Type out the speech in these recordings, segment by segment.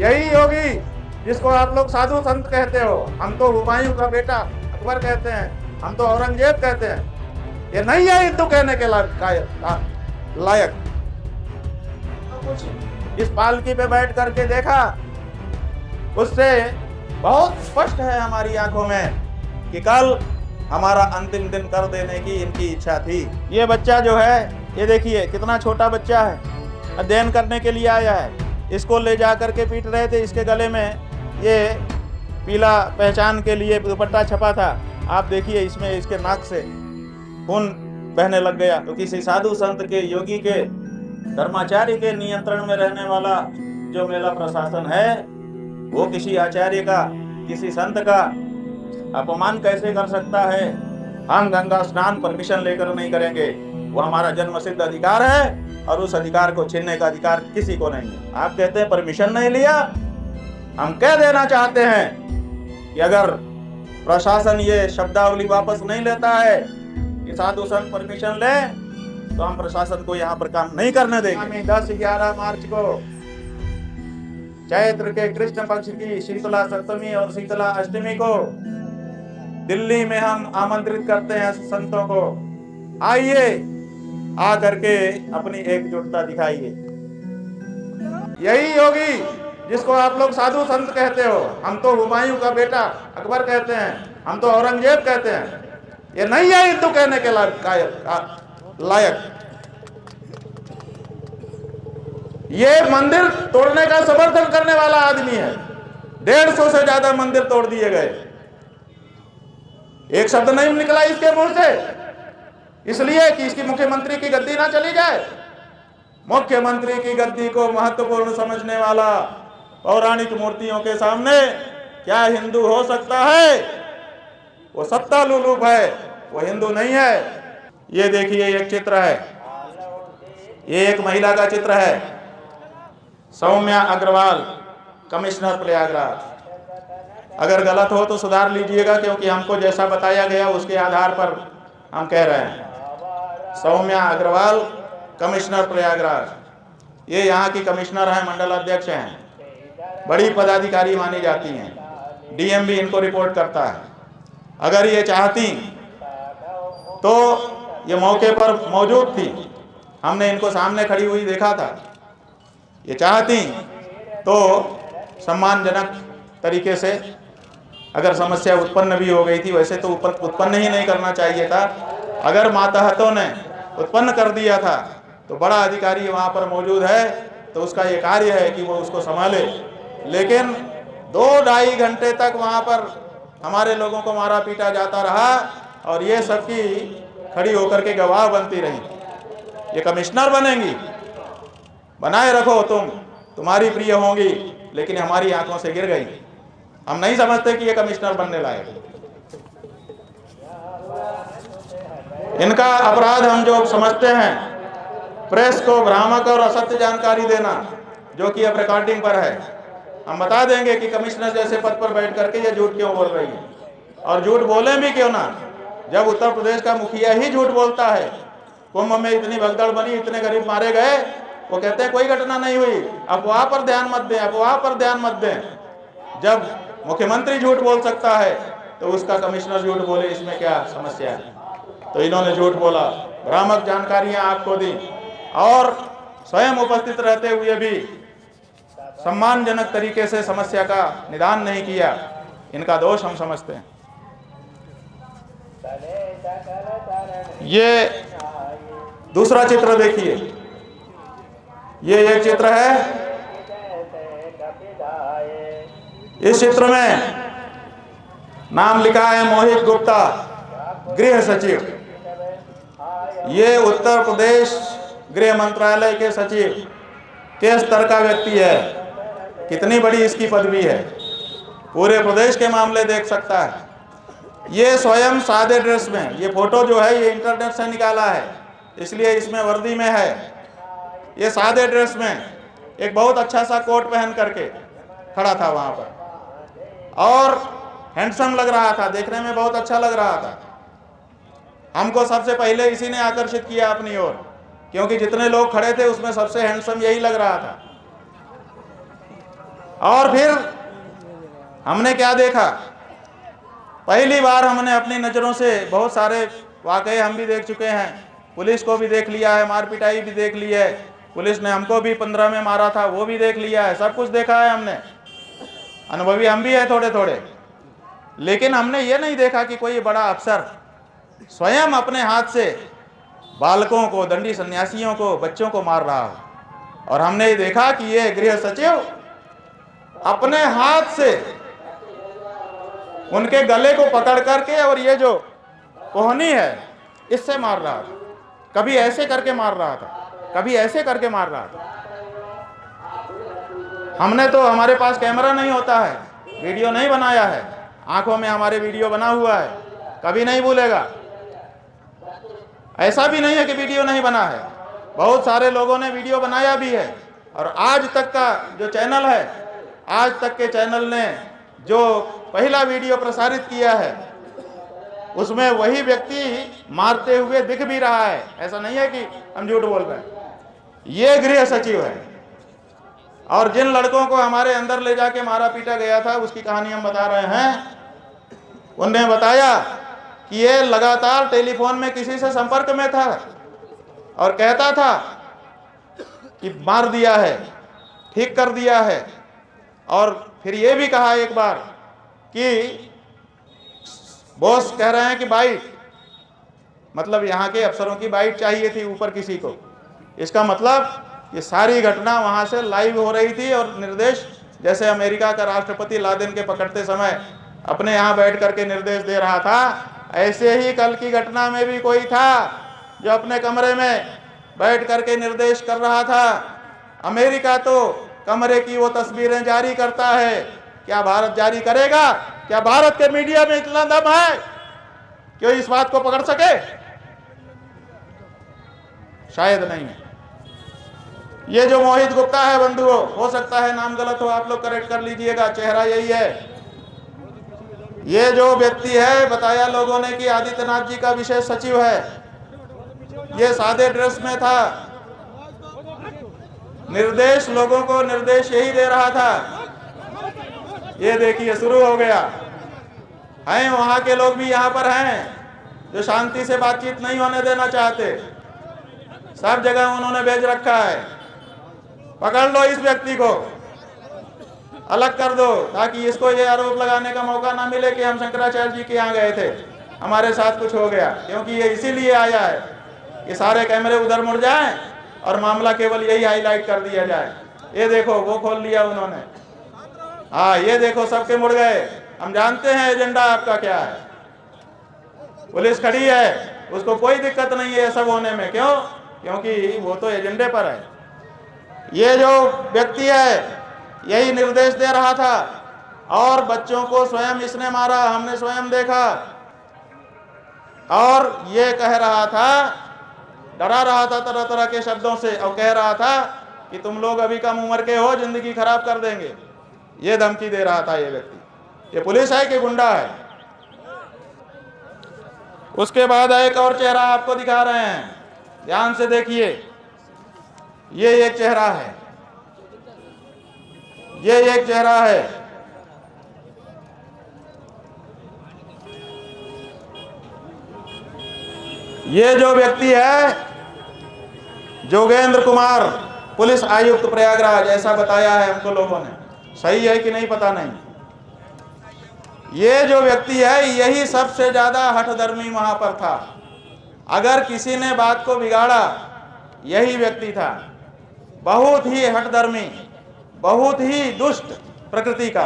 यही योगी जिसको आप लोग साधु संत कहते हो। हम तो हुमायूं का बेटा अकबर कहते हैं, हम तो औरंगजेब कहते हैं। ये नहीं है हिंदू कहने के लायक। इस पालकी पे बैठ करके देखा, उससे बहुत स्पष्ट है हमारी आंखों में कि कल हमारा अंतिम दिन कर देने की इनकी इच्छा थी। ये बच्चा जो है, ये देखिए कितना छोटा बच्चा है, अध्ययन करने के लिए आया है। इसको ले जा करके पीट रहे थे। इसके गले में ये पीला पहचान के लिए दुपट्टा छपा था। आप देखिए इसमें इसके नाक से खून बहने लग गया। तो किसी साधु संत के, योगी के, धर्माचार्य के नियंत्रण में रहने वाला जो मेला प्रशासन है, वो किसी आचार्य का, किसी संत का अपमान कैसे कर सकता है? हम गंगा स्नान परमिशन लेकर नहीं करेंगे। वो हमारा जन्म सिद्ध अधिकार है और उस अधिकार को छीनने का अधिकार किसी को नहीं है। आप कहते हैं परमिशन नहीं लिया। हम कह देना चाहते हैं कि अगर प्रशासन ये शब्दावली वापस नहीं लेता है कि साधु संत परमिशन ले, तो हम प्रशासन को यहाँ पर काम नहीं करने देंगे। 10-11 मार्च को चैत्र के कृष्ण पक्ष की शीतला सप्तमी और शीतला अष्टमी को दिल्ली में हम आमंत्रित करते हैं संतों को। आइए, आ करके अपनी एकजुटता दिखाइए। यही योगी जिसको आप लोग साधु संत कहते हो। हम तो हुमायूं का बेटा अकबर कहते हैं, हम तो औरंगजेब कहते हैं। ये नहीं है हिंदू कहने के लायक। ये मंदिर तोड़ने का समर्थन करने वाला आदमी है। 150 से ज्यादा मंदिर तोड़ दिए गए। एक शब्द नहीं निकला इसके मुंह से, इसलिए कि इसकी मुख्यमंत्री की गद्दी ना चली जाए। मुख्यमंत्री की गद्दी को महत्वपूर्ण समझने वाला पौराणिक मूर्तियों के सामने क्या हिंदू हो सकता है? वो सत्ता लुलूप है, वो हिंदू नहीं है। ये देखिए एक चित्र है, ये एक महिला का चित्र है, सौम्या अग्रवाल, कमिश्नर प्रयागराज। अगर गलत हो तो सुधार लीजिएगा, क्योंकि हमको जैसा बताया गया उसके आधार पर हम कह रहे हैं। सौम्या अग्रवाल, कमिश्नर प्रयागराज। ये यहाँ की कमिश्नर हैं, मंडल अध्यक्ष हैं, बड़ी पदाधिकारी मानी जाती हैं। डीएम भी इनको रिपोर्ट करता है। अगर ये चाहती तो ये मौके पर मौजूद थी, हमने इनको सामने खड़ी हुई देखा था। ये चाहती तो सम्मानजनक तरीके से, अगर समस्या उत्पन्न भी हो गई थी, वैसे तो उत्पन्न ही नहीं करना चाहिए था। अगर मातहतों ने उत्पन्न कर दिया था तो बड़ा अधिकारी वहाँ पर मौजूद है, तो उसका ये कार्य है कि वो उसको संभाले। लेकिन 2-2.5 घंटे तक वहाँ पर हमारे लोगों को मारा पीटा जाता रहा और ये सबकी खड़ी होकर के गवाह बनती रही। ये कमिश्नर बनेंगी, बनाए रखो, तुम्हारी प्रिय होंगी, लेकिन हमारी आंखों से गिर गई। हम नहीं समझते कि ये कमिश्नर बनने लायक। इनका अपराध हम जो समझते हैं, प्रेस को भ्रामक और असत्य जानकारी देना, जो कि अब रिकॉर्डिंग पर है। हम बता देंगे कि कमिश्नर जैसे पद पर बैठ करके ये झूठ क्यों बोल रही है, और झूठ बोले भी क्यों ना, जब उत्तर प्रदेश का मुखिया ही झूठ बोलता है। कुंभ में इतनी भगदड़ बनी, इतने गरीब मारे गए, वो कहते हैं कोई घटना नहीं हुई, अफवाह पर ध्यान मत दें, अफवाह पर ध्यान मत दें। जब मुख्यमंत्री झूठ बोल सकता है तो उसका कमिश्नर झूठ बोले, इसमें क्या समस्या है? तो इन्होंने झूठ बोला, भ्रामक जानकारियां आपको दी और स्वयं उपस्थित रहते हुए भी सम्मानजनक तरीके से समस्या का निदान नहीं किया। इनका दोष हम समझते हैं। ये दूसरा चित्र देखिए, ये एक चित्र है। इस चित्र में नाम लिखा है मोहित गुप्ता, गृह सचिव। ये उत्तर प्रदेश गृह मंत्रालय के सचिव के स्तर का व्यक्ति है। कितनी बड़ी इसकी पदवी है, पूरे प्रदेश के मामले देख सकता है। ये स्वयं सादे ड्रेस में, ये फोटो जो है ये इंटरनेट से निकाला है, इसलिए इसमें वर्दी में है। ये सादे ड्रेस में एक बहुत अच्छा सा कोट पहन करके खड़ा था वहां पर, और हैंडसम लग रहा था, देखने में बहुत अच्छा लग रहा था। हमको सबसे पहले इसी ने आकर्षित किया अपनी ओर, क्योंकि जितने लोग खड़े थे उसमें सबसे हैंडसम यही लग रहा था। और फिर हमने क्या देखा, पहली बार हमने अपनी नज़रों से बहुत सारे वाकये हम भी देख चुके हैं, पुलिस को भी देख लिया है, मार पिटाई भी देख ली है, पुलिस ने हमको भी 15 में मारा था वो भी देख लिया है, सब कुछ देखा है हमने, अनुभवी हम भी है थोड़े थोड़े। लेकिन हमने ये नहीं देखा कि कोई बड़ा अफसर स्वयं अपने हाथ से बालकों को, दंडी सन्यासियों को, बच्चों को मार रहा हो। और हमने ये देखा कि ये गृह सचिव अपने हाथ से उनके गले को पकड़ करके और ये जो कोहनी है इससे मार रहा था, कभी ऐसे करके मार रहा था, कभी ऐसे करके मार रहा था। हमने तो, हमारे पास कैमरा नहीं होता है, वीडियो नहीं बनाया है, आंखों में हमारे वीडियो बना हुआ है, कभी नहीं भूलेगा। ऐसा भी नहीं है कि वीडियो नहीं बना है, बहुत सारे लोगों ने वीडियो बनाया भी है। और आज तक का जो चैनल है, आज तक के चैनल ने जो पहला वीडियो प्रसारित किया है उसमें वही व्यक्ति मारते हुए दिख भी रहा है, ऐसा नहीं है कि हम झूठ बोल रहे हैं। ये गृह सचिव है। और जिन लड़कों को हमारे अंदर ले जाके मारा पीटा गया था उसकी कहानी हम बता रहे हैं। उन्हें बताया कि ये लगातार टेलीफोन में किसी से संपर्क में था और कहता था कि मार दिया है, ठीक कर दिया है। और फिर ये भी कहा एक बार कि बॉस कह रहे हैं कि बाइट, मतलब यहाँ के अफसरों की बाइट चाहिए थी ऊपर किसी को। इसका मतलब ये सारी घटना वहाँ से लाइव हो रही थी और निर्देश, जैसे अमेरिका का राष्ट्रपति लादेन के पकड़ते समय अपने यहाँ बैठ करके निर्देश दे रहा था, ऐसे ही कल की घटना में भी कोई था जो अपने कमरे में बैठ करके निर्देश कर रहा था। अमेरिका तो कमरे की वो तस्वीरें जारी करता है, क्या भारत जारी करेगा? क्या भारत के मीडिया में इतना दम है कि इस बात को पकड़ सके? शायद नहीं है। ये जो मोहित गुप्ता है बंधुओं, हो सकता है नाम गलत हो, आप लोग करेक्ट कर लीजिएगा, चेहरा यही है। ये जो व्यक्ति है, बताया लोगों ने कि आदित्यनाथ जी का विशेष सचिव है। ये सादे ड्रेस में था, निर्देश लोगों को निर्देश यही दे रहा था। ये देखिए शुरू हो गया है। वहां के लोग भी यहाँ पर हैं जो शांति से बातचीत नहीं होने देना चाहते, सब जगह उन्होंने भेज रखा है। पकड़ लो इस व्यक्ति को, अलग कर दो, ताकि इसको ये आरोप लगाने का मौका ना मिले कि हम शंकराचार्य जी के यहाँ गए थे, हमारे साथ कुछ हो गया। क्योंकि ये इसीलिए आया है कि सारे कैमरे उधर मुड़ जाएं और मामला केवल यही हाईलाइट कर दिया जाए। ये देखो वो खोल लिया उन्होंने, हाँ ये देखो सबके मुड़ गए। हम जानते हैं एजेंडा आपका क्या है। पुलिस खड़ी है, उसको कोई दिक्कत नहीं है सब होने में। क्यों? क्योंकि वो तो एजेंडे पर है। ये जो व्यक्ति है यही निर्देश दे रहा था और बच्चों को स्वयं इसने मारा, हमने स्वयं देखा। और ये कह रहा था, डरा रहा था तरह तरह के शब्दों से, और कह रहा था कि तुम लोग अभी कम उम्र के हो, जिंदगी खराब कर देंगे। ये धमकी दे रहा था ये व्यक्ति। ये पुलिस है कि गुंडा है? उसके बाद एक और चेहरा आपको दिखा रहे हैं, ध्यान से देखिए। ये एक चेहरा है, ये एक चेहरा है। ये जो व्यक्ति है जोगेंद्र कुमार, पुलिस आयुक्त प्रयागराज, ऐसा बताया है हमको लोगों ने। सही है कि नहीं पता नहीं। ये जो व्यक्ति है यही सबसे ज्यादा हठधर्मी वहां पर था। अगर किसी ने बात को बिगाड़ा यही व्यक्ति था। बहुत ही हठधर्मी, बहुत ही दुष्ट प्रकृति का।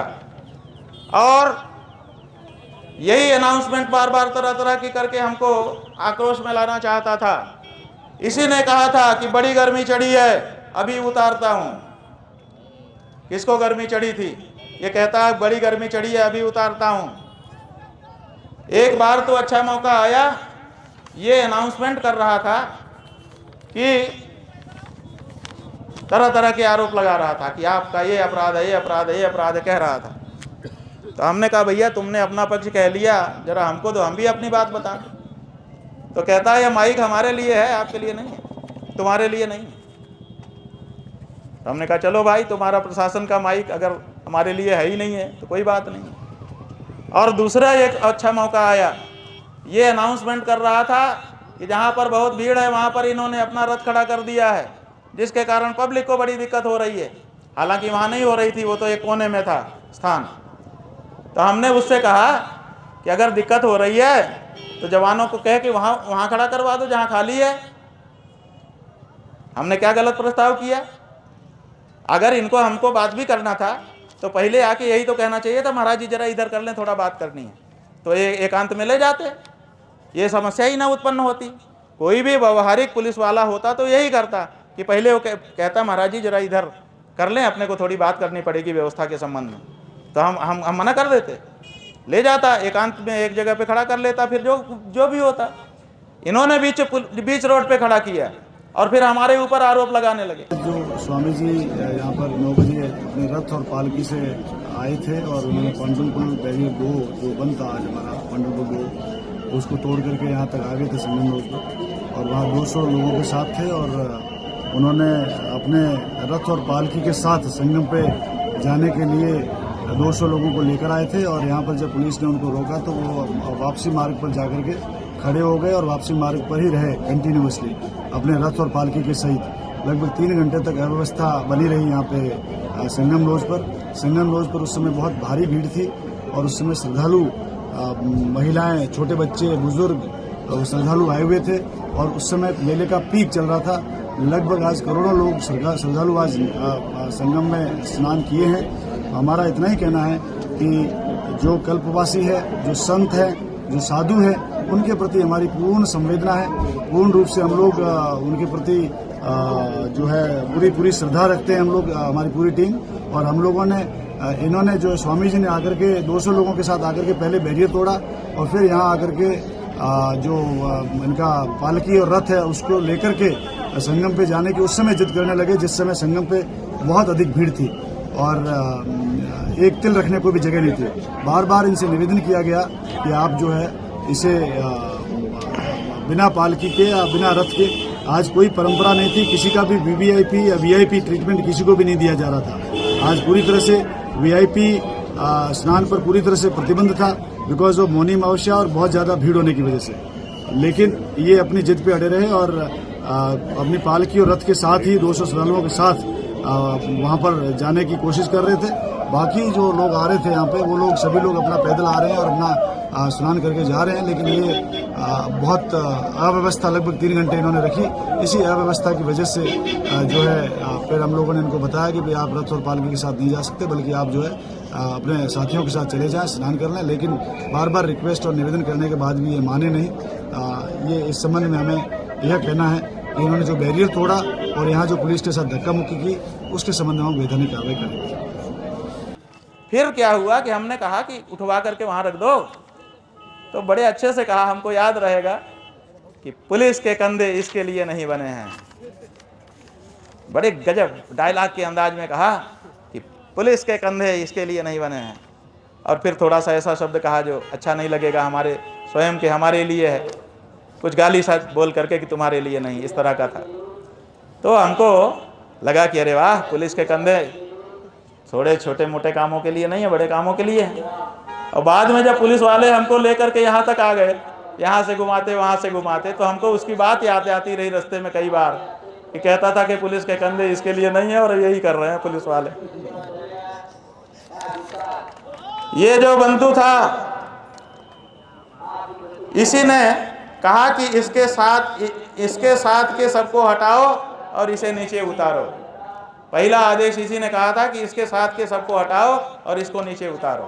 और यही अनाउंसमेंट बार बार तरह तरह की करके हमको आक्रोश में लाना चाहता था। इसी ने कहा था कि बड़ी गर्मी चढ़ी है, अभी उतारता हूं। किसको गर्मी चढ़ी थी? ये कहता है बड़ी गर्मी चढ़ी है, अभी उतारता हूं। एक बार तो अच्छा मौका आया, ये अनाउंसमेंट कर रहा था कि तरह तरह के आरोप लगा रहा था कि आपका ये अपराध है, ये अपराध है, ये अपराध है, कह रहा था। तो हमने कहा भैया तुमने अपना पक्ष कह लिया, जरा हमको तो हम भी अपनी बात बता। तो कहता है ये माइक हमारे लिए है, आपके लिए नहीं है, तुम्हारे लिए नहीं है। तो हमने कहा चलो भाई, तुम्हारा प्रशासन का माइक अगर हमारे लिए है ही नहीं है तो कोई बात नहीं। और दूसरा एक अच्छा मौका आया, ये अनाउंसमेंट कर रहा था कि जहाँ पर बहुत भीड़ है वहाँ पर इन्होंने अपना रथ खड़ा कर दिया है, जिसके कारण पब्लिक को बड़ी दिक्कत हो रही है। हालांकि वहाँ नहीं हो रही थी, वो तो एक कोने में था स्थान। तो हमने उससे कहा कि अगर दिक्कत हो रही है तो जवानों को कह कि वहाँ खड़ा करवा दो जहाँ खाली है। हमने क्या गलत प्रस्ताव किया? अगर इनको हमको बात भी करना था तो पहले आके यही तो कहना चाहिए था, महाराज जी जरा इधर कर लें, थोड़ा बात करनी है, तो एकांत में ले जाते, ये समस्या ही ना उत्पन्न होती। कोई भी व्यवहारिक पुलिस वाला होता तो यही करता कि पहले वो कहता महाराज जी जरा इधर कर लें, अपने को थोड़ी बात करनी पड़ेगी व्यवस्था के संबंध में, तो हम मना कर देते, ले जाता एकांत में एक जगह पे खड़ा कर लेता, फिर जो भी होता। इन्होंने बीच रोड पे खड़ा किया और फिर हमारे ऊपर आरोप लगाने लगे। जो स्वामी जी यहाँ पर 9 बजे अपने रथ और पालकी से आए थे और उन्होंने पंडुलपुर बैरियर 2 जो बंद था आज हमारा पंडुलपुर 2, उसको तोड़ करके यहाँ तक आ गए थे संगम रोड पर, और वहाँ 200 लोगों के साथ थे और उन्होंने अपने रथ और पालकी के साथ संगम पे जाने के लिए 200 लोगों को लेकर आए थे। और यहाँ पर जब पुलिस ने उनको रोका तो वो वापसी मार्ग पर जाकर के खड़े हो गए और वापसी मार्ग पर ही रहे कंटिन्यूअसली अपने रथ और पालकी के सहित। लगभग 3 घंटे तक अव्यवस्था बनी रही यहाँ पे संगम लॉज पर। संगम लॉज पर उस समय बहुत भारी भीड़ थी और उस समय श्रद्धालु महिलाएं, छोटे बच्चे, बुजुर्ग श्रद्धालु आए हुए थे और उस समय मेले का पीक चल रहा था। लगभग आज करोड़ों लोग श्रद्धालु आज संगम में स्नान किए हैं। हमारा इतना ही कहना है कि जो कल्पवासी है, जो संत है, जो साधु है, उनके प्रति हमारी पूर्ण संवेदना है। पूर्ण रूप से हम लोग उनके प्रति जो है पूरी श्रद्धा रखते हैं हम लोग, हमारी पूरी टीम। और हम लोगों ने इन्होंने जो स्वामी जी ने आकर के 200 लोगों के साथ आकर के पहले बैरियर तोड़ा और फिर यहाँ आकर के जो इनका पालकी और रथ है उसको लेकर के संगम पे जाने की उस समय जिद करने लगे, जिस समय संगम पे बहुत अधिक भीड़ थी और एक तिल रखने को भी जगह नहीं थी। बार बार इनसे निवेदन किया गया कि आप जो है इसे बिना पालकी के या बिना रथ के, आज कोई परंपरा नहीं थी, किसी का भी वीवीआईपी या वीआईपी ट्रीटमेंट किसी को भी नहीं दिया जा रहा था। आज पूरी तरह से वीआईपी स्नान पर पूरी तरह से प्रतिबंध था बिकॉज ऑफ मौनी अमावस्या और बहुत ज्यादा भीड़ होने की वजह से। लेकिन ये अपनी जिद पे अड़े रहे और अपनी पालकी और रथ के साथ ही 200 श्रद्धालुओं के साथ वहां पर जाने की कोशिश कर रहे थे। बाकी जो लोग आ रहे थे यहाँ पे, वो लोग सभी लोग अपना पैदल आ रहे हैं और अपना स्नान करके जा रहे हैं। लेकिन ये बहुत अव्यवस्था लगभग 3 घंटे इन्होंने रखी। इसी अव्यवस्था की वजह से जो है फिर हम लोगों ने इनको बताया कि भाई आप रथ और पालकी के साथ नहीं जा सकते, बल्कि आप जो है अपने साथियों के साथ चले जाएं, स्नान कर लें। लेकिन बार बार रिक्वेस्ट और निवेदन करने के बाद भी ये माने नहीं। ये इस संबंध में हमें यह कहना है कि इन्होंने जो बैरियर तोड़ा और यहाँ जो पुलिस के साथ धक्का मुक्की की, उसके संबंध में हम वैधानिक कार्रवाई करेंगे। फिर क्या हुआ कि हमने कहा कि उठवा करके वहां रख दो, तो बड़े अच्छे से कहा, हमको याद रहेगा कि पुलिस के कंधे इसके लिए नहीं बने हैं। बड़े गजब डायलॉग के अंदाज में कहा कि पुलिस के कंधे इसके लिए नहीं बने हैं। और फिर थोड़ा सा ऐसा शब्द कहा जो अच्छा नहीं लगेगा हमारे स्वयं के, हमारे लिए है, कुछ गाली सा बोल करके कि तुम्हारे लिए नहीं, इस तरह का था। तो हमको लगा कि अरे वाह, पुलिस के कंधे थोड़े छोटे मोटे कामों के लिए नहीं है, बड़े कामों के लिए है। और बाद में जब पुलिस वाले हमको लेकर के यहाँ तक आ गए, यहाँ से घुमाते वहाँ से घुमाते, तो हमको उसकी बात याद आती रही रास्ते में कई बार कि कहता था कि पुलिस के कंधे इसके लिए नहीं है और यही कर रहे हैं पुलिस वाले। ये जो बंधु था, इसी ने कहा कि इसके साथ के सबको हटाओ और इसे नीचे उतारो। पहला आदेश इसी ने कहा था कि इसके साथ के सबको हटाओ और इसको नीचे उतारो,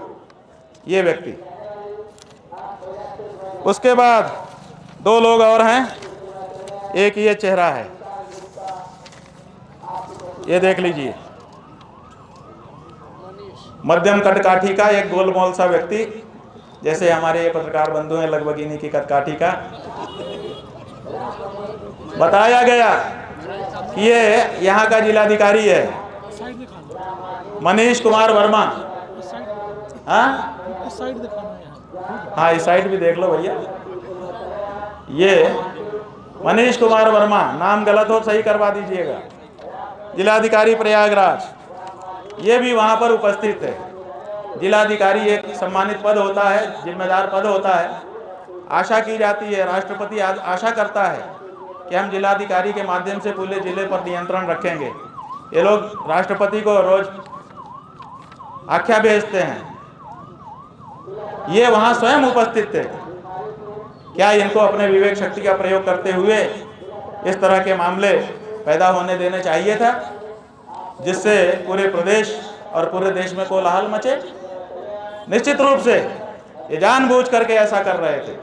ये व्यक्ति। उसके बाद 2 लोग और हैं, एक ये चेहरा है, ये देख लीजिए, मध्यम कटकाठी का एक गोलमोल सा व्यक्ति, जैसे हमारे ये पत्रकार बंधु हैं लगभग इन्हीं की कटकाठी का। बताया गया कि ये यहाँ का जिलाधिकारी है, मनीष कुमार वर्मा। हाँ, इस साइड भी देख लो भैया। ये मनीष कुमार वर्मा, नाम गलत हो सही करवा दीजिएगा, जिलाधिकारी प्रयागराज। ये भी वहाँ पर उपस्थित थे। जिलाधिकारी एक सम्मानित पद होता है, जिम्मेदार पद होता है। आशा की जाती है, राष्ट्रपति आशा करता है कि हम जिलाधिकारी के माध्यम से पूरे जिले पर नियंत्रण रखेंगे। ये लोग राष्ट्रपति को रोज आख्या भेजते हैं, ये वहाँ स्वयं उपस्थित थे। क्या इनको अपने विवेक शक्ति का प्रयोग करते हुए इस तरह के मामले पैदा होने देने चाहिए था, जिससे पूरे प्रदेश और पूरे देश में कोलाहल मचे? निश्चित रूप से ये जानबूझ करके ऐसा कर रहे थे।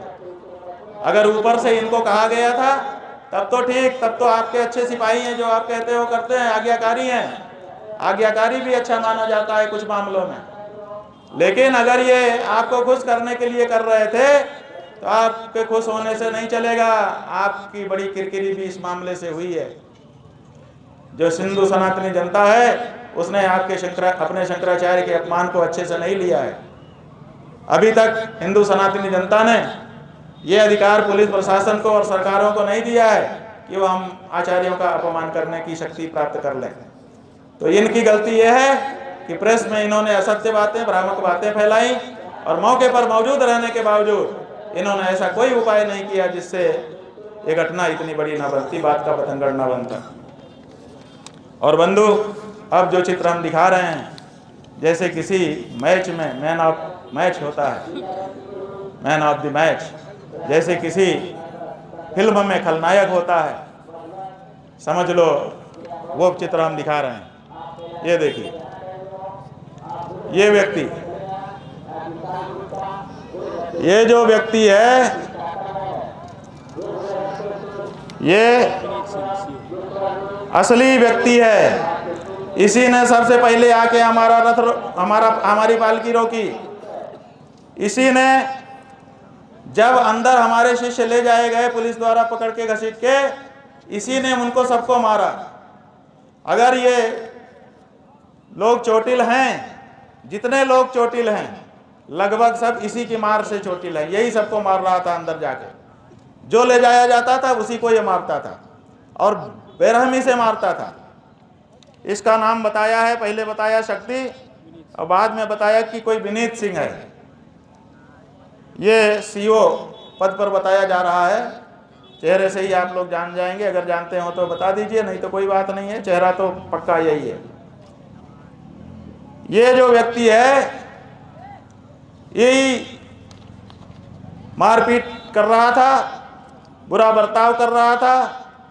अगर ऊपर से इनको कहा गया था तब तो ठीक, तब तो आपके अच्छे सिपाही हैं, जो आप कहते हो करते हैं, आज्ञाकारी हैं। आज्ञाकारी भी अच्छा माना जाता है कुछ मामलों में। लेकिन अगर ये आपको खुश करने के लिए कर रहे थे तो आपके खुश होने से नहीं चलेगा। आपकी बड़ी किरकिरी भी इस मामले से हुई है। जो हिंदू सनातनी जनता है उसने आपके अपने शंकराचार्य के अपमान को अच्छे से नहीं लिया है। अभी तक हिंदू सनातनी जनता ने ये अधिकार पुलिस प्रशासन को और सरकारों को नहीं दिया है कि वो हम आचार्यों का अपमान करने की शक्ति प्राप्त कर लें। तो इनकी गलती यह है कि प्रेस में इन्होंने असत्य बातें, भ्रामक बातें फैलाई और मौके पर मौजूद रहने के बावजूद इन्होंने ऐसा कोई उपाय नहीं किया जिससे ये घटना इतनी बड़ी ना बनती, बात का पतंगड़ ना बनता। और बंधु, अब जो चित्र हम दिखा रहे हैं, जैसे किसी मैच में मैन ऑफ मैच होता है, मैन ऑफ द मैच, जैसे किसी फिल्म में खलनायक होता है, समझ लो वो चित्र हम दिखा रहे हैं। ये देखिए, ये व्यक्ति, ये जो व्यक्ति है, ये असली व्यक्ति है। इसी ने सबसे पहले आके हमारा रथ, हमारी पालकी रोकी। इसी ने जब अंदर हमारे शिष्य ले जाए गए पुलिस द्वारा पकड़ के घसीट के, इसी ने उनको सबको मारा। अगर ये लोग चोटिल हैं, जितने लोग चोटिल हैं लगभग सब इसी की मार से चोटिल है। यही सबको मार रहा था अंदर जाके। जो ले जाया जाता था उसी को ये मारता था और बेरहमी से मारता था। इसका नाम बताया है, पहले बताया शक्ति और बाद में बताया कि कोई विनीत सिंह है। ये सीओ पद पर बताया जा रहा है। चेहरे से ही आप लोग जान जाएंगे, अगर जानते हो तो बता दीजिए, नहीं तो कोई बात नहीं है, चेहरा तो पक्का यही है। ये जो व्यक्ति है यही मारपीट कर रहा था, बुरा बर्ताव कर रहा था,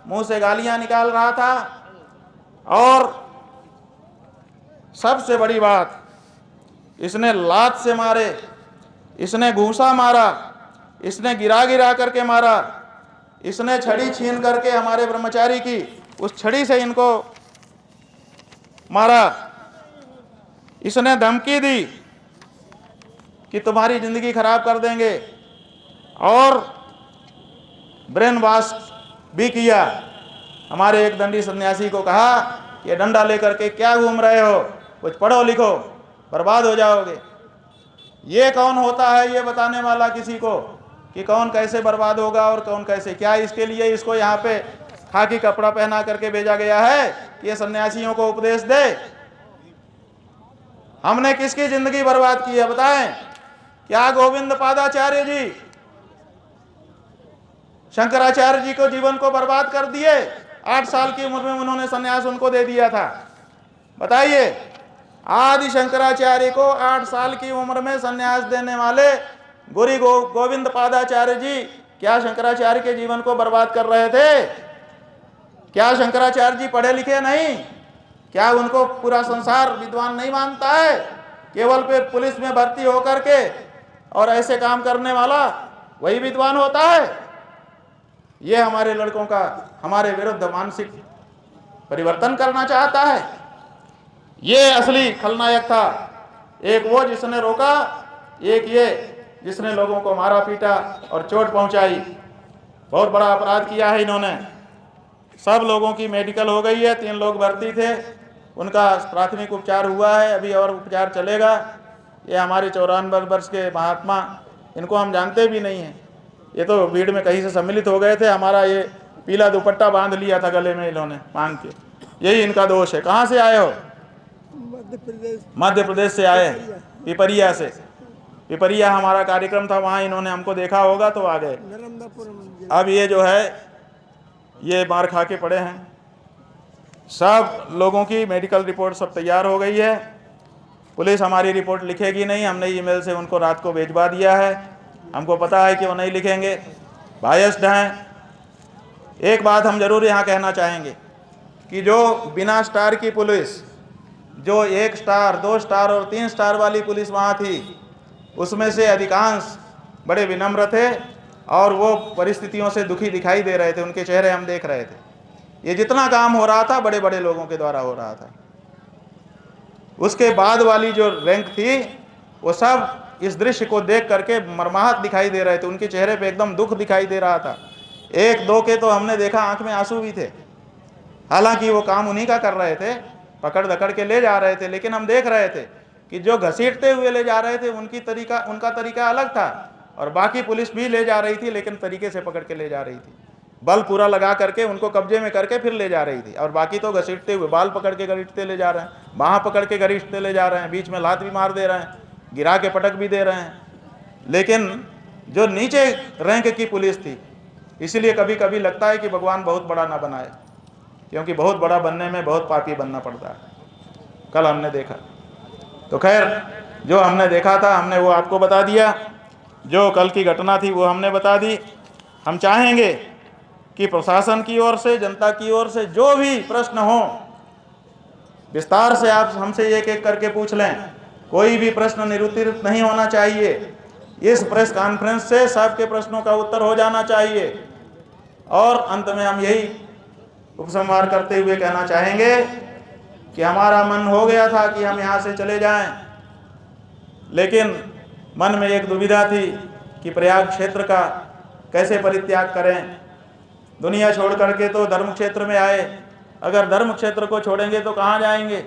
मुंह से गालियां निकाल रहा था और सबसे बड़ी बात, इसने लात से मारे, इसने घूंसा मारा, इसने गिरा गिरा करके मारा, इसने छड़ी छीन करके हमारे ब्रह्मचारी की उस छड़ी से इनको मारा। इसने धमकी दी कि तुम्हारी जिंदगी खराब कर देंगे और ब्रेन वॉश भी किया। हमारे एक दंडी सन्यासी को कहा कि ये डंडा लेकर के क्या घूम रहे हो, कुछ पढ़ो लिखो, बर्बाद हो जाओगे। ये कौन होता है ये बताने वाला किसी को कि कौन कैसे बर्बाद होगा और कौन कैसे? क्या इसके लिए इसको यहाँ पे खाकी कपड़ा पहना करके भेजा गया है कि ये सन्यासियों को उपदेश दे? हमने किसकी जिंदगी बर्बाद की है बताएं? क्या गोविंद पादाचार्य जी, शंकराचार्य जी को जीवन को बर्बाद कर दिए? 8 साल की उम्र में उन्होंने सन्यास उनको दे दिया था। बताइए, आदि शंकराचार्य को 8 साल की उम्र में सन्यास देने वाले गुरु गोविंद पादाचार्य जी क्या शंकराचार्य के जीवन को बर्बाद कर रहे थे? क्या शंकराचार्य जी पढ़े लिखे नहीं? क्या उनको पूरा संसार विद्वान नहीं मानता है? केवल पे पुलिस में भर्ती होकर के और ऐसे काम करने वाला वही विद्वान होता है? ये हमारे लड़कों का हमारे विरुद्ध मानसिक परिवर्तन करना चाहता है। ये असली खलनायक था। एक वो जिसने रोका, एक ये जिसने लोगों को मारा पीटा और चोट पहुंचाई। बहुत बड़ा अपराध किया है इन्होंने। सब लोगों की मेडिकल हो गई है, 3 लोग भर्ती थे, उनका प्राथमिक उपचार हुआ है, अभी और उपचार चलेगा। ये हमारे 54 वर्ष के महात्मा, इनको हम जानते भी नहीं हैं। ये तो भीड़ में कहीं से सम्मिलित हो गए थे, हमारा ये पीला दुपट्टा बांध लिया था गले में इन्होंने मांग के। यही इनका दोष है। कहाँ से आए हो? मध्य प्रदेश से आए, पिपरिया से। पिपरिया हमारा कार्यक्रम था, वहाँ इन्होंने हमको देखा होगा तो आ गए। अब ये जो है ये मार खा के पड़े हैं। सब लोगों की मेडिकल रिपोर्ट सब तैयार हो गई है। पुलिस हमारी रिपोर्ट लिखेगी नहीं, हमने ईमेल से उनको रात को भिजवा दिया है। हमको पता है कि वो नहीं लिखेंगे, बायस्ड हैं। एक बात हम जरूर यहाँ कहना चाहेंगे कि जो बिना स्टार की पुलिस, जो 1 स्टार 2 स्टार और 3 स्टार वाली पुलिस वहाँ थी, उसमें से अधिकांश बड़े विनम्र थे और वो परिस्थितियों से दुखी दिखाई दे रहे थे, उनके चेहरे हम देख रहे थे। ये जितना काम हो रहा था बड़े बड़े लोगों के द्वारा हो रहा था। उसके बाद वाली जो रैंक थी वो सब इस दृश्य को देख करके मर्माहत दिखाई दे रहे थे, उनके चेहरे पे एकदम दुख दिखाई दे रहा था। 1-2 के तो हमने देखा आंख में आंसू भी थे, हालांकि वो काम उन्हीं का कर रहे थे, पकड़ दकड़ के ले जा रहे थे, लेकिन हम देख रहे थे कि जो घसीटते हुए ले जा रहे थे उनका तरीका अलग था और बाकी पुलिस भी ले जा रही थी, लेकिन तरीके से पकड़ के ले जा रही थी। बल पूरा लगा करके उनको कब्जे में करके फिर ले जा रही थी, और बाकी तो घसीटते हुए बाल पकड़ के घसीटते ले जा रहे हैं, बाँह पकड़ के घसीटते ले जा रहे हैं, बीच में लात भी मार दे रहे हैं, गिरा के पटक भी दे रहे हैं। लेकिन जो नीचे रैंक की पुलिस थी, इसलिए कभी कभी लगता है कि भगवान बहुत बड़ा ना बनाए, क्योंकि बहुत बड़ा बनने में बहुत पापी बनना पड़ता है। कल हमने देखा, तो खैर जो हमने देखा था हमने वो आपको बता दिया, जो कल की घटना थी वो हमने बता दी। हम चाहेंगे कि प्रशासन की ओर से, जनता की ओर से जो भी प्रश्न हो विस्तार से आप हमसे एक एक करके पूछ लें, कोई भी प्रश्न निरुत्तरित नहीं होना चाहिए। इस प्रेस कॉन्फ्रेंस से सबके प्रश्नों का उत्तर हो जाना चाहिए। और अंत में हम यही उपसंहार करते हुए कहना चाहेंगे कि हमारा मन हो गया था कि हम यहाँ से चले जाएं, लेकिन मन में एक दुविधा थी कि प्रयाग क्षेत्र का कैसे परित्याग करें। दुनिया छोड़ करके तो धर्म क्षेत्र में आए, अगर धर्म क्षेत्र को छोड़ेंगे तो कहाँ जाएंगे,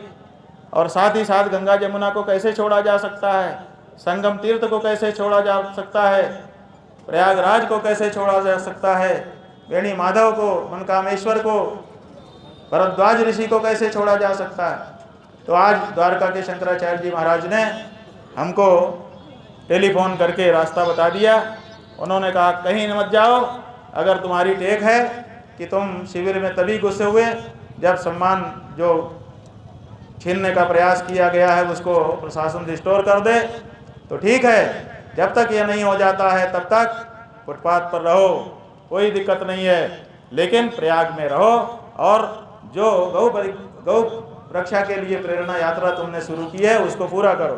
और साथ ही साथ गंगा जमुना को कैसे छोड़ा जा सकता है, संगम तीर्थ को कैसे छोड़ा जा सकता है, प्रयागराज को कैसे छोड़ा जा सकता है, वेणी माधव को, मनकामेश्वर को, भरद्वाज ऋषि को कैसे छोड़ा जा सकता है। तो आज द्वारका के शंकराचार्य जी महाराज ने हमको टेलीफोन करके रास्ता बता दिया। उन्होंने कहा कहीं मत जाओ, अगर तुम्हारी टेक है कि तुम शिविर में तभी घुसे हुए जब सम्मान जो छीनने का प्रयास किया गया है उसको प्रशासन रिस्टोर कर दे, तो ठीक है। जब तक ये नहीं हो जाता है तब तक फुटपाथ पर रहो, कोई दिक्कत नहीं है, लेकिन प्रयाग में रहो और जो गौ रक्षा के लिए प्रेरणा यात्रा तुमने शुरू की है उसको पूरा करो।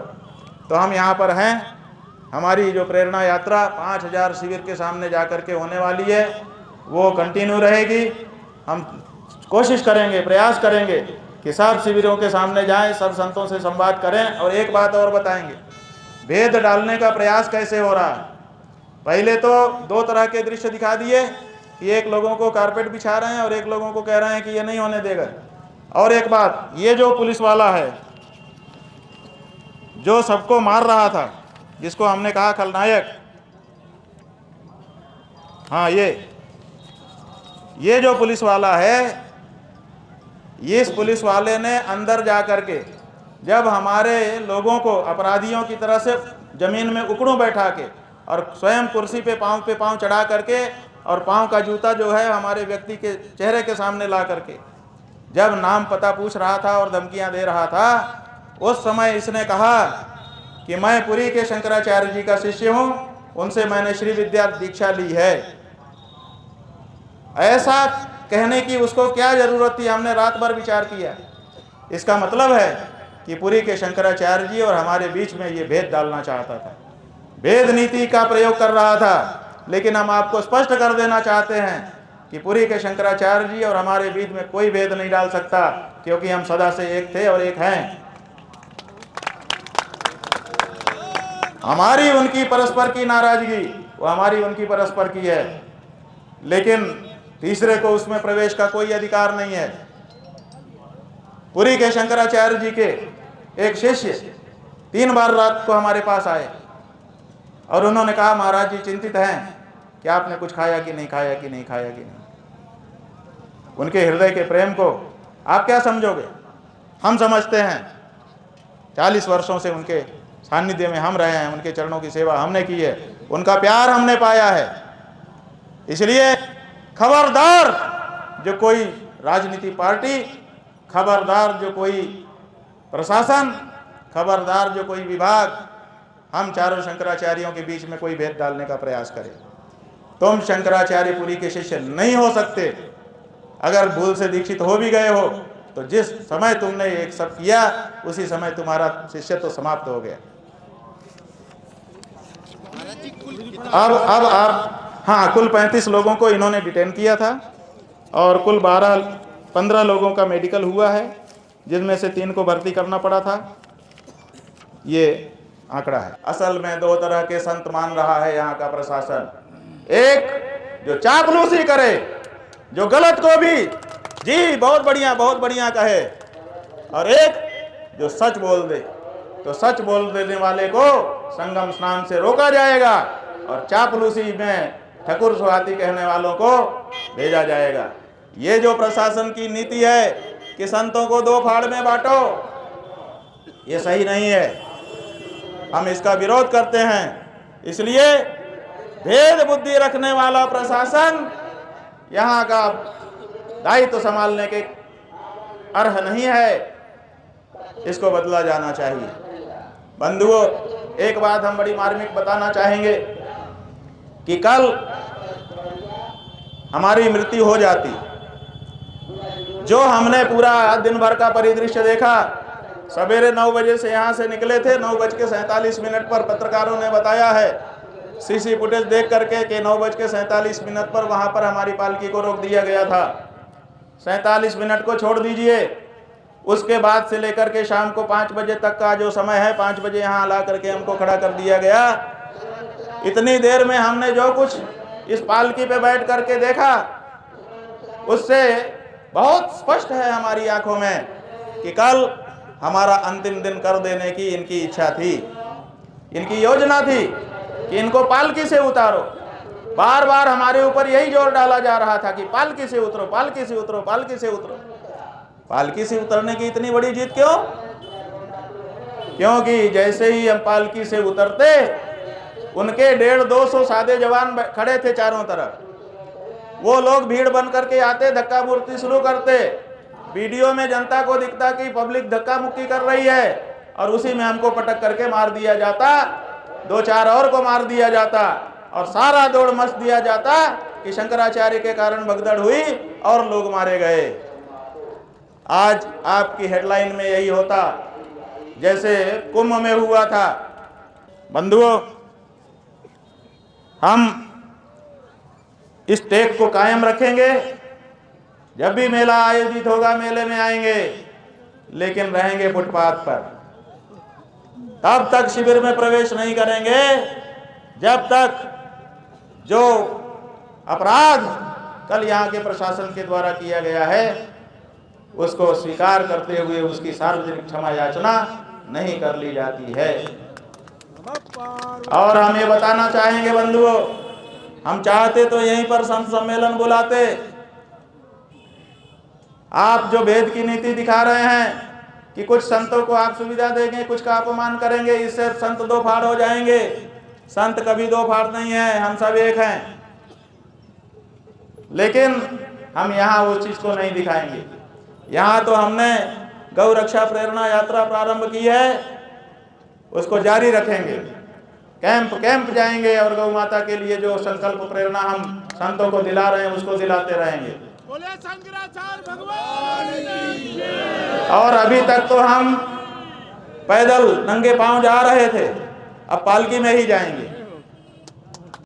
तो हम यहाँ पर हैं, हमारी जो प्रेरणा यात्रा 5000 शिविर के सामने जाकर के होने वाली है वो कंटिन्यू रहेगी। हम कोशिश करेंगे, प्रयास करेंगे कि सब शिविरों के सामने जाएं, सब संतों से संवाद करें। और एक बात और बताएंगे, भेद डालने का प्रयास कैसे हो रहा है। पहले तो 2 तरह के दृश्य दिखा दिए कि एक लोगों को कारपेट बिछा रहे हैं और एक लोगों को कह रहे हैं कि ये नहीं होने देगा। और एक बात, ये जो पुलिस वाला है जो सबको मार रहा था, जिसको हमने कहा खलनायक, हाँ ये जो पुलिस वाला है, इस पुलिस वाले ने अंदर जा करके जब हमारे लोगों को अपराधियों की तरह से जमीन में उकड़ों बैठा के और स्वयं कुर्सी पे पांव चढ़ा करके और पांव का जूता जो है हमारे व्यक्ति के चेहरे के सामने ला करके जब नाम पता पूछ रहा था और धमकियां दे रहा था, उस समय इसने कहा कि मैं पुरी के शंकराचार्य जी का शिष्य हूं, उनसे मैंने श्री विद्या दीक्षा ली है। ऐसा कहने की उसको क्या जरूरत थी, हमने रात भर विचार किया। इसका मतलब है कि पुरी के शंकराचार्य जी और हमारे बीच में ये भेद डालना चाहता था, भेद नीति का प्रयोग कर रहा था। लेकिन हम आपको स्पष्ट कर देना चाहते हैं कि पुरी के शंकराचार्य जी और हमारे बीच में कोई भेद नहीं डाल सकता, क्योंकि हम सदा से एक थे और एक हैं। हमारी उनकी परस्पर की नाराजगी वो हमारी उनकी परस्पर की है, लेकिन तीसरे को उसमें प्रवेश का कोई अधिकार नहीं है। पुरी के शंकराचार्य जी के एक शिष्य 3 बार रात को हमारे पास आए और उन्होंने कहा महाराज जी चिंतित हैं कि आपने कुछ खाया कि नहीं खाया कि नहीं खाया कि नहीं। उनके हृदय के प्रेम को आप क्या समझोगे, हम समझते हैं। 40 वर्षों से उनके सानिध्य में हम रहे हैं, उनके चरणों की सेवा हमने की है, उनका प्यार हमने पाया है। इसलिए खबरदार जो कोई राजनीति पार्टी, खबरदार जो कोई प्रशासन, खबरदार जो कोई विभाग हम चारों शंकराचार्यों के बीच में कोई भेद डालने का प्रयास करे। तुम शंकराचार्यपुरी के शिष्य नहीं हो सकते। अगर भूल से दीक्षित हो भी गए हो तो जिस समय तुमने एक सब किया उसी समय तुम्हारा शिष्य तो समाप्त हो गया। अब आप, हाँ, कुल 35 लोगों को इन्होंने डिटेन किया था और कुल 15 लोगों का मेडिकल हुआ है, जिनमें से 3 को भर्ती करना पड़ा था। ये आंकड़ा है। असल में 2 तरह के संत मान रहा है यहाँ का प्रशासन। एक जो चापलूसी करे, जो गलत को भी जी बहुत बढ़िया कहे, और एक जो सच बोल दे। तो सच बोल देने वाले को संगम स्नान से रोका जाएगा और चापलूसी में ठकुर सुहाती कहने वालों को भेजा जाएगा। ये जो प्रशासन की नीति है कि संतों को 2 फाड़ में बांटो, ये सही नहीं है। हम इसका विरोध करते हैं। इसलिए भेद बुद्धि रखने वाला प्रशासन यहाँ का दायित्व संभालने के अर्ह नहीं है, इसको बदला जाना चाहिए। बंधुओं, एक बात हम बड़ी मार्मिक बताना चाहेंगे कि कल हमारी मृत्यु हो जाती, जो हमने पूरा दिन भर का परिदृश्य देखा, सवेरे 9 बजे से यहाँ से निकले थे, 9:47 पर पत्रकारों ने बताया है सीसी फुटेज देख करके कि 9:47 पर वहाँ पर हमारी पालकी को रोक दिया गया था। 47 मिनट को छोड़ दीजिए, उसके बाद से लेकर के शाम को 5 बजे तक का जो समय है, 5 बजे यहाँ ला करके हमको खड़ा कर दिया गया। इतनी देर में हमने जो कुछ इस पालकी पे बैठ करके देखा, उससे बहुत स्पष्ट है हमारी आंखों में कि कल हमारा अंतिम दिन कर देने की इनकी इच्छा थी, इनकी योजना थी कि इनको पालकी से उतारो। बार बार हमारे ऊपर यही जोर डाला जा रहा था कि पालकी से उतरो, पालकी से उतरो, पालकी से उतरो। पालकी से उतरने की इतनी बड़ी जिद क्यों? क्योंकि जैसे ही हम पालकी से उतरते, उनके 150-200 सादे जवान खड़े थे चारों तरफ। वो लोग भीड़ बन करके आते, धक्का मुक्की शुरू करते। वीडियो में जनता को दिखता कि पब्लिक धक्का मुक्की कर रही है, और उसी में हमको पटक करके मार दिया जाता, 2-4 और को मार दिया जाता, और सारा दौड़ मच दिया जाता कि शंकराचार्य के कारण भगदड़ हुई और लोग मारे गए। आज आपकी हेडलाइन में यही होता जैसे कुंभ में हुआ था। बंधुओं, हम इस टेक को कायम रखेंगे। जब भी मेला आयोजित होगा, मेले में आएंगे, लेकिन रहेंगे फुटपाथ पर। तब तक शिविर में प्रवेश नहीं करेंगे जब तक जो अपराध कल यहाँ के प्रशासन के द्वारा किया गया है उसको स्वीकार करते हुए उसकी सार्वजनिक क्षमा याचना नहीं कर ली जाती है। और हम ये बताना चाहेंगे बंधुओं, हम चाहते तो यहीं पर संत सम्मेलन बुलाते। आप जो भेद की नीति दिखा रहे हैं कि कुछ संतों को आप सुविधा देंगे, कुछ का अपमान करेंगे, इससे संत 2 फाड़ हो जाएंगे। संत कभी 2 फाड़ नहीं है, हम सब एक हैं। लेकिन हम यहाँ उस चीज को नहीं दिखाएंगे। यहाँ तो हमने गौ रक्षा प्रेरणा यात्रा प्रारंभ की है, उसको जारी रखेंगे। कैंप जाएंगे और गौ माता के लिए जो संकल्प प्रेरणा हम संतों को दिला रहे हैं उसको दिलाते रहेंगे। बोले शंकराचार्य भगवान की। और अभी तक तो हम पैदल नंगे पांव जा रहे थे, अब पालकी में ही जाएंगे।